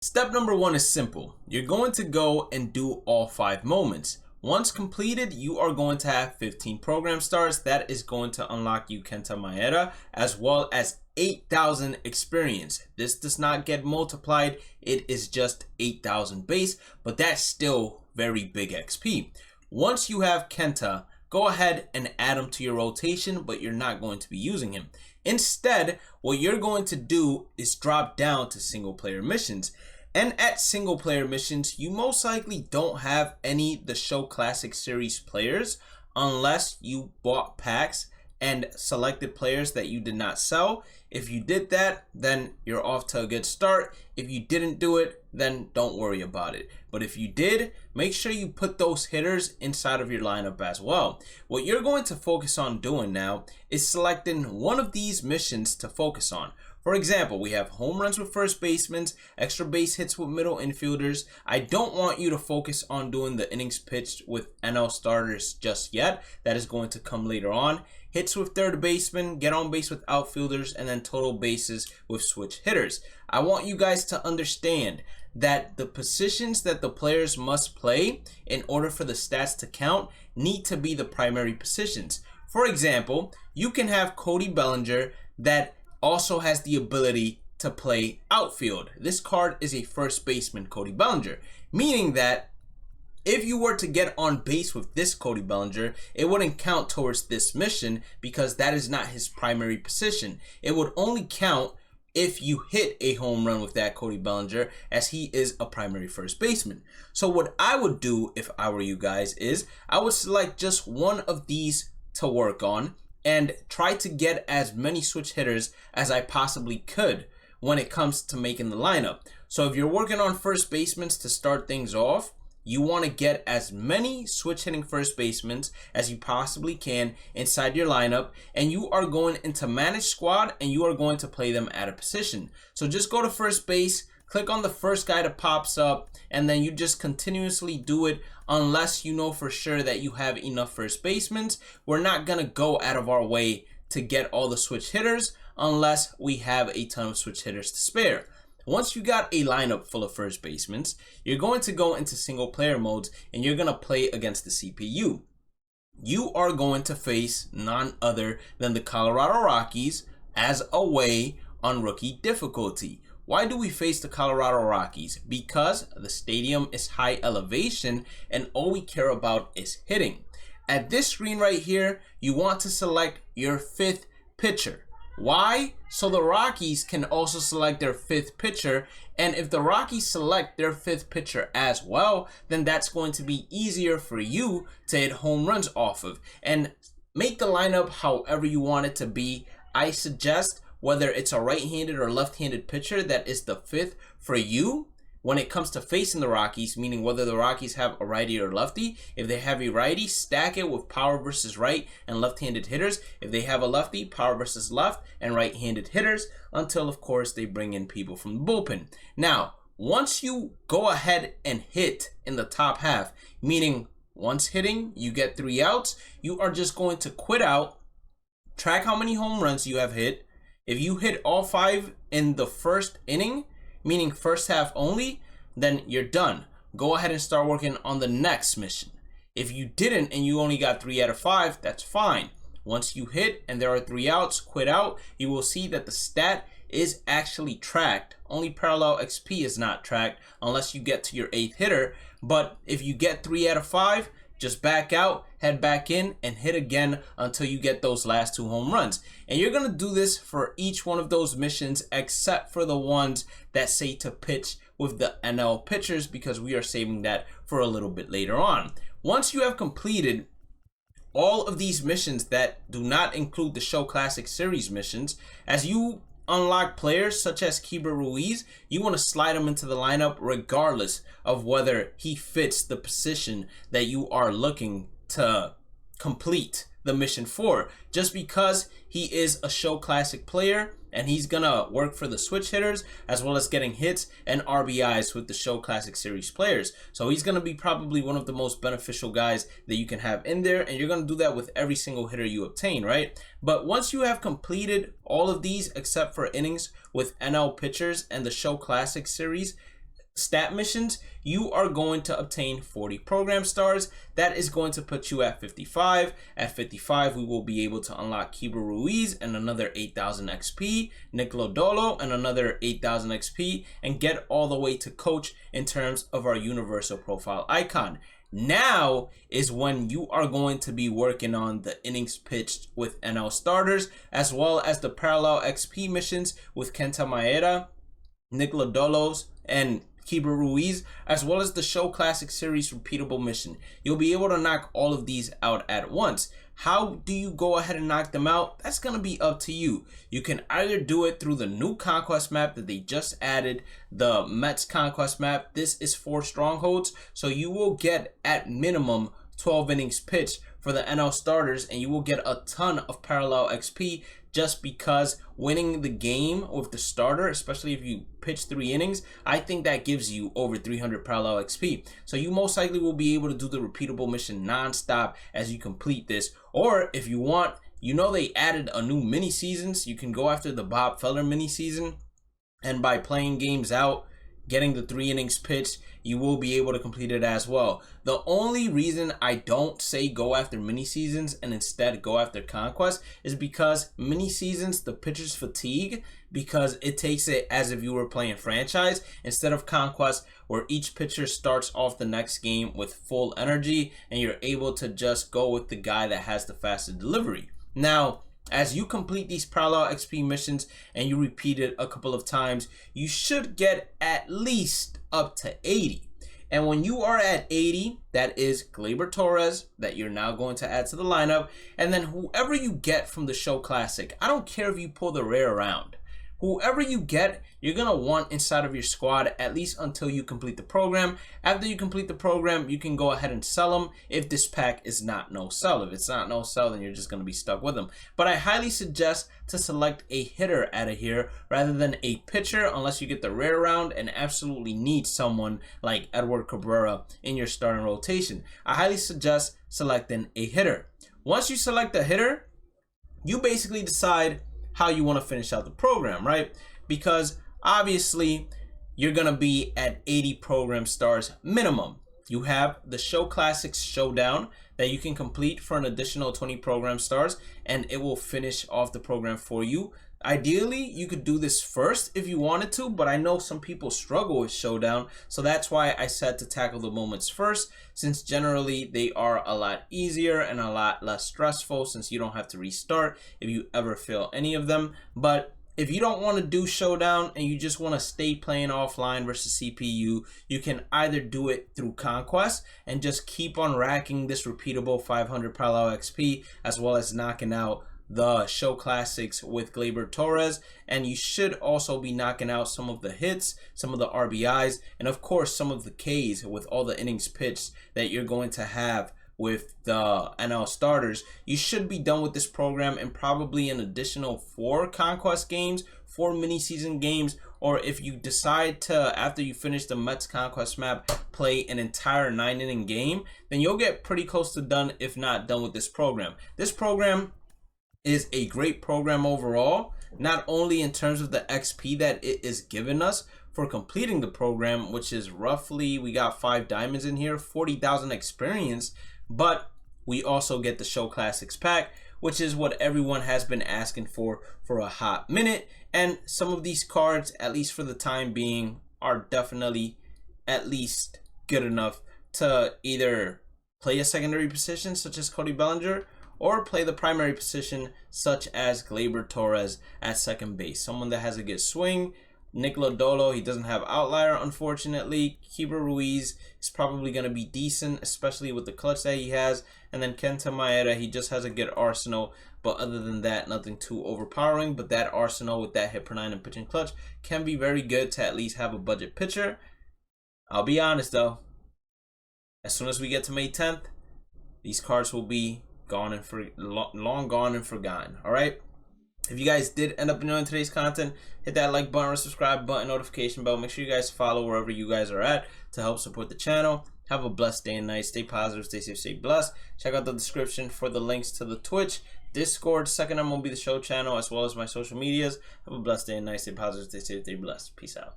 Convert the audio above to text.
Step number one is simple. You're going to go and do all 5 moments. Once completed, you are going to have 15 program stars. That is going to unlock you Kenta Maeda as well as 8,000 experience. This does not get multiplied. It is just 8,000 base, but that's still very big XP. Once you have Kenta, go ahead and add him to your rotation, but you're not going to be using him. Instead, what you're going to do is drop down to single player missions. And at single player missions, you most likely don't have any the Show Classic Series players unless you bought packs and selected players that you did not sell. If you did that, then you're off to a good start. If you didn't do it, then don't worry about it. But if you did, make sure you put those hitters inside of your lineup as well. What you're going to focus on doing now is selecting one of these missions to focus on. For example, we have home runs with first basemen, extra base hits with middle infielders. I don't want you to focus on doing the innings pitched with NL starters just yet. That is going to come later on. Hits with third baseman, get on base with outfielders, and then total bases with switch hitters. I want you guys to understand that the positions that the players must play in order for the stats to count need to be the primary positions. For example, you can have Cody Bellinger that also has the ability to play outfield. This card is a first baseman Cody Bellinger, meaning that if you were to get on base with this Cody Bellinger, it wouldn't count towards this mission because that is not his primary position. It would only count if you hit a home run with that Cody Bellinger, as he is a primary first baseman. So what I would do if I were you guys is I would select just one of these to work on and try to get as many switch hitters as I possibly could when it comes to making the lineup. So if you're working on first basemen to start things off, you want to get as many switch hitting first basemen as you possibly can inside your lineup, and you are going into manage squad and you are going to play them at a position. So just go to first base, click on the first guy that pops up, and then you just continuously do it unless you know for sure that you have enough first basemen. We're not going to go out of our way to get all the switch hitters unless we have a ton of switch hitters to spare. Once you got a lineup full of first basemen, you're going to go into single player modes and you're going to play against the CPU. You are going to face none other than the Colorado Rockies as away on rookie difficulty. Why do we face the Colorado Rockies? Because the stadium is high elevation and all we care about is hitting. At this screen right here, you want to select your 5th pitcher. Why? So the Rockies can also select their 5th pitcher, and if the Rockies select their 5th pitcher as well, then that's going to be easier for you to hit home runs off of. And make the lineup however you want it to be. I suggest whether it's a right-handed or left-handed pitcher that is the 5th for you when it comes to facing the Rockies, meaning whether the Rockies have a righty or lefty. If they have a righty, stack it with power versus right and left-handed hitters. If they have a lefty, power versus left and right-handed hitters, until of course they bring in people from the bullpen. Now, once you go ahead and hit in the top half, meaning once hitting, you get 3 outs, you are just going to quit out, track how many home runs you have hit. If you hit all 5 in the first inning, meaning first half only, then you're done. Go ahead and start working on the next mission. If you didn't and you only got 3 out of 5, that's fine. Once you hit and there are 3 outs, quit out, you will see that the stat is actually tracked. Only parallel XP is not tracked unless you get to your 8th hitter. But if you get 3 out of 5, just back out, head back in, and hit again until you get those last 2 home runs. And you're going to do this for each one of those missions except for the ones that say to pitch with the NL pitchers, because we are saving that for a little bit later on. Once you have completed all of these missions that do not include the Show Classic Series missions, as you unlock players such as Keibert Ruiz, you want to slide him into the lineup regardless of whether he fits the position that you are looking to complete the mission for. Just because he is a Show Classic player and he's gonna work for the switch hitters as well as getting hits and RBIs with the Show Classic Series players. So he's gonna be probably one of the most beneficial guys that you can have in there, and you're gonna do that with every single hitter you obtain, right? But once you have completed all of these except for innings with NL pitchers and the Show Classic Series, stat missions, you are going to obtain 40 program stars. That is going to put you at 55. At 55, we will be able to unlock Kiba Ruiz and another 8,000 XP, Nicolo Dolo and another 8,000 XP, and get all the way to coach in terms of our universal profile icon. Now is when you are going to be working on the innings pitched with NL starters, as well as the parallel XP missions with Kenta Maeda, Nicolo Dolos, and Kiba Ruiz, as well as the Show Classic Series repeatable mission. You'll be able to knock all of these out at once. How do you go ahead and knock them out? That's going to be up to you. You can either do it through the new Conquest map that they just added, the Mets Conquest map. This is 4 strongholds, so you will get at minimum 12 innings pitched for the NL starters, and you will get a ton of parallel XP just because winning the game with the starter, especially if you pitch 3 innings, I think that gives you over 300 parallel XP. So you most likely will be able to do the repeatable mission non-stop as you complete this. Or if you want, you know, they added a new mini seasons. You can go after the Bob Feller mini season, and by playing games out, getting the 3 innings pitched, you will be able to complete it as well. The only reason I don't say go after mini seasons and instead go after Conquest is because mini seasons, the pitcher's fatigue, because it takes it as if you were playing franchise instead of Conquest, where each pitcher starts off the next game with full energy and you're able to just go with the guy that has the fastest delivery. Now, as you complete these parallel XP missions and you repeat it a couple of times, you should get at least up to 80. And when you are at 80, that is Gleyber Torres that you're now going to add to the lineup. And then whoever you get from the Show Classic, I don't care if you pull the rare around. Whoever you get, you're going to want inside of your squad at least until you complete the program. After you complete the program, you can go ahead and sell them if this pack is not no sell. If it's not no sell, then you're just going to be stuck with them. But I highly suggest to select a hitter out of here rather than a pitcher, unless you get the rare round and absolutely need someone like Edward Cabrera in your starting rotation. I highly suggest selecting a hitter. Once you select a hitter, you basically decide how you want to finish out the program, right? Because obviously you're gonna be at 80 program stars minimum. You have the Show Classics Showdown that you can complete for an additional 20 program stars, and it will finish off the program for you. Ideally, you could do this first if you wanted to, but I know some people struggle with Showdown, so that's why I said to tackle the moments first, since generally they are a lot easier and a lot less stressful, since you don't have to restart if you ever fail any of them. But if you don't want to do Showdown and you just want to stay playing offline versus CPU, you can either do it through Conquest and just keep on racking this repeatable 500 parallel XP, as well as knocking out the Show Classics with Gleyber Torres, and you should also be knocking out some of the hits, some of the RBIs, and of course some of the Ks with all the innings pitched that you're going to have with the NL starters. You should be done with this program in probably an additional 4 Conquest games, 4 mini season games, or if you decide to, after you finish the Mets Conquest map, play an entire 9-inning game, then you'll get pretty close to done, if not done with this program. This program is a great program overall, not only in terms of the XP that it is giving us for completing the program, which is roughly, we got 5 diamonds in here, 40,000 experience, but we also get the Show Classics pack, which is what everyone has been asking for a hot minute. And some of these cards, at least for the time being, are definitely at least good enough to either play a secondary position such as Cody Bellinger, or play the primary position such as Gleyber Torres at second base. Someone that has a good swing. Nicolo Dolo, he doesn't have outlier, unfortunately. Kiba Ruiz is probably going to be decent, especially with the clutch that he has. And then Kenta Maeda, he just has a good arsenal. But other than that, nothing too overpowering. But that arsenal with that hit per 9 and pitching clutch can be very good to at least have a budget pitcher. I'll be honest though, as soon as we get to May 10th, these cards will be gone and long gone and forgotten. All right, if you guys did end up enjoying today's content, hit that like button or subscribe button, notification bell. Make sure you guys follow wherever you guys are at to help support the channel. Have a blessed day and night. Stay positive, stay safe, stay blessed. Check out the description for the links to the Twitch, Discord, second MLB The Show channel, as well as my social medias. Have a blessed day and night. Stay positive, stay safe, stay blessed. Peace out.